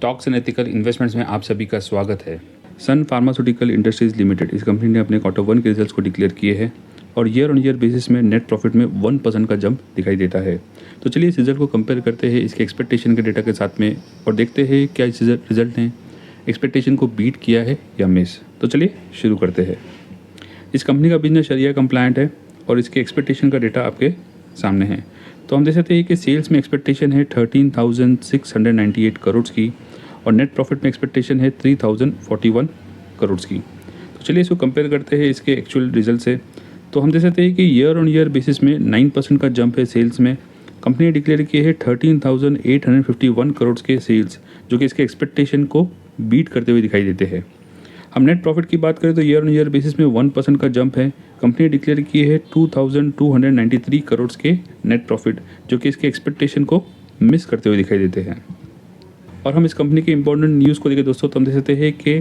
Stocks and ethical investments में आप सभी का स्वागत है। सन फार्मास्यूटिकल इंडस्ट्रीज लिमिटेड इस कंपनी ने अपने क्वार्टर 1 के रिजल्ट्स को डिक्लेयर किए हैं और ईयर ऑन ईयर बेसिस में नेट प्रॉफिट में 1% का जंप दिखाई देता है। तो चलिए इस रिजल्ट को कंपेयर करते हैं इसके एक्सपेक्टेशन के डेटा के साथ में और देखते हैं क्या इस रिजल्ट ने एक्सपेक्टेशन को बीट किया है या मिस। तो चलिए शुरू करते हैं। इस कंपनी का बिजनेस शरिया कंप्लायंट है और इसके एक्सपेक्टेशन का डेटा आपके सामने है। तो हम देख सकते हैं कि सेल्स में एक्सपेक्टेशन है 13,698 करोड़ की और नेट प्रॉफिट में एक्सपेक्टेशन है 3,041 करोड़ की। तो चलिए इसको कंपेयर करते हैं इसके एक्चुअल रिजल्ट से। तो हम देख सकते हैं कि ईयर ऑन ईयर बेसिस में 9% का जंप है सेल्स में। कंपनी ने डिक्लेयर किए है 13,851 करोड़ के सेल्स, जो कि इसके एक्सपेक्टेशन को बीट करते हुए दिखाई देते हैं। हम नेट प्रॉफिट की बात करें तो ईयर ऑन ईयर बेसिस में 1% का जंप है। कंपनी ने डिक्लेयर किए है 2,293 करोड़ के नेट प्रॉफिट, जो कि इसके एक्सपेक्टेशन को मिस करते हुए दिखाई देते हैं। और हम इस कंपनी के इंपॉर्टेंट न्यूज़ को देखें दोस्तों, तो हम देख सकते हैं कि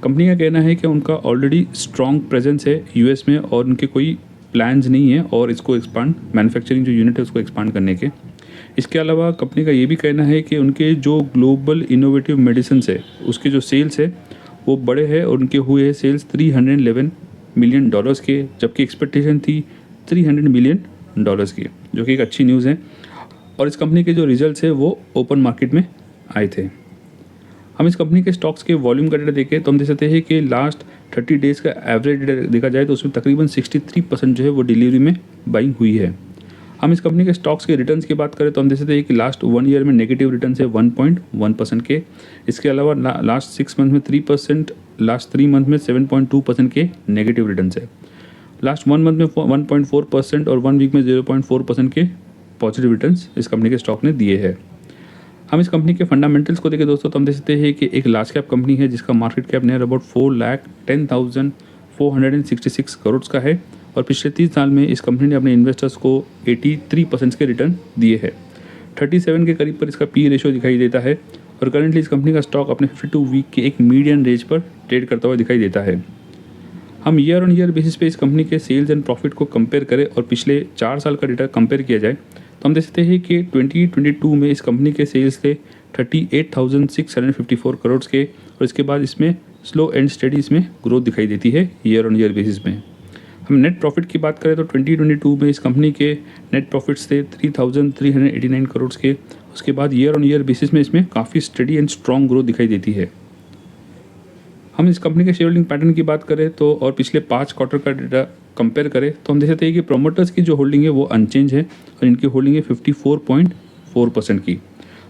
कंपनी का कहना है कि उनका ऑलरेडी स्ट्रॉन्ग प्रेजेंस है यूएस में और उनके कोई प्लान्स नहीं है और इसको एक्सपांड मैन्युफैक्चरिंग जो यूनिट है उसको एक्सपांड करने के। इसके अलावा कंपनी का ये भी कहना है कि उनके जो ग्लोबल इनोवेटिव मेडिसिन है उसके जो सेल्स है वो बड़े हैं और उनके हुए हैं सेल्स $311 मिलियन के, जबकि एक्सपेक्टेशन थी $300 मिलियन की, जो कि एक अच्छी न्यूज़ है। और इस कंपनी के जो रिजल्ट्स है वो ओपन मार्केट में आए थे। हम इस कंपनी के स्टॉक्स के वॉल्यूम का डेटा देखें तो हम देख सकते हैं कि लास्ट 30 डेज़ का एवरेज डेटा देखा जाए तो उसमें तकरीबन 63% जो है वो डिलीवरी में बाइंग हुई है। हम इस कंपनी के स्टॉक्स के रिटर्न्स की बात करें तो हम देख सकते हैं कि लास्ट 1 ईयर में नेगेटिव रिटर्न्स है 1.1% के। इसके अलावा लास्ट 6 मंथ में 3%, लास्ट 3 मंथ में 7.2% के नेगेटिव रिटर्न्स है। लास्ट 1 मंथ में 1.4% और 1 वीक में 0.4% के पॉजिटिव रिटर्न्स इस कंपनी के स्टॉक ने दिए हैं। हम इस कंपनी के फंडामेंटल्स को देखें दोस्तों तो हम देख सकते हैं कि एक लार्ज कैप कंपनी है जिसका market cap near about 4,10,466 crore का है और पिछले 30 साल में इस कंपनी ने अपने इन्वेस्टर्स को 83% के रिटर्न दिए हैं। 37 के करीब पर इसका पी रेशियो दिखाई देता है और करंटली इस कंपनी का स्टॉक अपने 52 वीक के एक मीडियन रेंज पर ट्रेड करता हुआ दिखाई देता है। हम ईयर ऑन ईयर बेसिस पे इस कंपनी के सेल्स एंड प्रॉफिट को कंपेयर करें और पिछले 4 साल का डेटा कंपेयर किया जाए तो हम देख सकते हैं कि 2022 में इस कंपनी के सेल्स थे 38,654 करोड़ के और इसके बाद इसमें स्लो एंड स्टेडी इसमें ग्रोथ दिखाई देती है ईयर ऑन ईयर बेसिस में। हम नेट प्रॉफिट की बात करें तो 2022 में इस कंपनी के नेट प्रॉफिट्स थे 3,389 करोड़ के। उसके बाद ईयर ऑन ईयर बेसिस में इसमें काफ़ी स्टडी एंड स्ट्रॉन्ग ग्रोथ दिखाई देती है। हम इस कंपनी के शेयर होल्डिंग पैटर्न की बात करें तो और पिछले 5 क्वार्टर का डेटा कंपेयर करें तो हम देख सकते हैं कि प्रोमोटर्स की जो होल्डिंग है वो अनचेंज है और इनकी होल्डिंग है 54.4% की।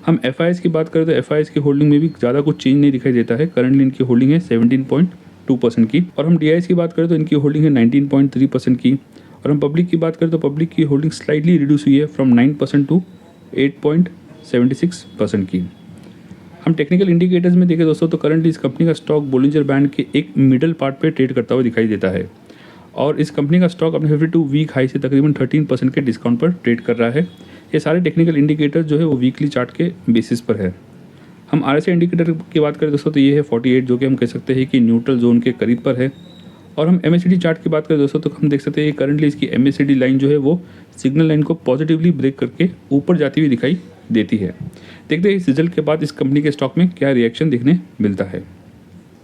हम एफआईएस की बात करें तो एफआईएस की होल्डिंग में भी ज़्यादा कुछ चेंज नहीं दिखाई देता है। करंटली इनकी होल्डिंग है 17.2% की। और हम डीआईएस की बात करें तो इनकी होल्डिंग है 19.3% की। और हम पब्लिक की बात करें तो पब्लिक की होल्डिंग स्लाइटली रिड्यूस हुई है फ्रॉम 9% टू 8.76% की। हम टेक्निकल इंडिकेटर्स में देखें दोस्तों तो करंटली इस कंपनी का स्टॉक बोलिंजर बैंड के एक मिडल पार्ट पे ट्रेड करता हुआ दिखाई देता है और इस कंपनी का स्टॉक अपने 52 वीक हाई से तकरीबन 13% के डिस्काउंट पर ट्रेड कर रहा है। ये सारे टेक्निकल इंडिकेटर जो है वो वीकली चार्ट के बेसिस पर है। हम आरएसआई इंडिकेटर की बात करें दोस्तों तो ये है 48, जो कि हम कह सकते हैं कि न्यूट्रल जोन के करीब पर है। और हम एमएससीडी चार्ट की बात करें दोस्तों तो हम देख सकते हैं कि करंटली इसकी एमएससीडी लाइन जो है वो सिग्नल लाइन को पॉजिटिवली ब्रेक करके ऊपर जाती हुई दिखाई देती है। देखते हैं इस रिजल्ट के बाद इस कंपनी के स्टॉक में क्या रिएक्शन देखने मिलता है।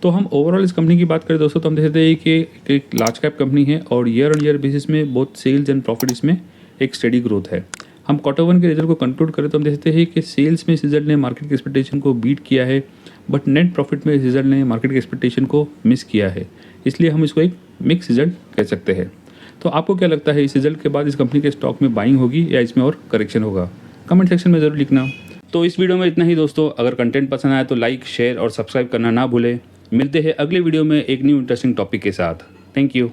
तो हम ओवरऑल इस कंपनी की बात करें दोस्तों तो हम देखते हैं कि एक लार्ज कैप कंपनी है और ईयर ऑन ईयर बेसिस में बहुत सेल्स एंड प्रॉफिट इसमें एक स्टडी ग्रोथ है। हम क्वार्टर 1 के रिजल्ट को कंक्लूड करें तो हम देखते हैं कि सेल्स में इस रिजल्ट ने मार्केट के एक्सपेक्टेशन को बीट किया है, बट नेट प्रॉफिट में इस रिजल्ट ने मार्केट के एक्सपेक्टेशन को मिस किया है। इसलिए हम इसको एक मिक्स रिजल्ट कह सकते हैं। तो आपको क्या लगता है इस रिजल्ट के बाद इस कंपनी के स्टॉक में बाइंग होगी या इसमें और करेक्शन होगा? कमेंट सेक्शन में ज़रूर लिखना। तो इस वीडियो में इतना ही दोस्तों। अगर कंटेंट पसंद आए तो लाइक, शेयर और सब्सक्राइब करना ना भूलें। मिलते हैं अगले वीडियो में एक न्यू इंटरेस्टिंग टॉपिक के साथ। Thank you.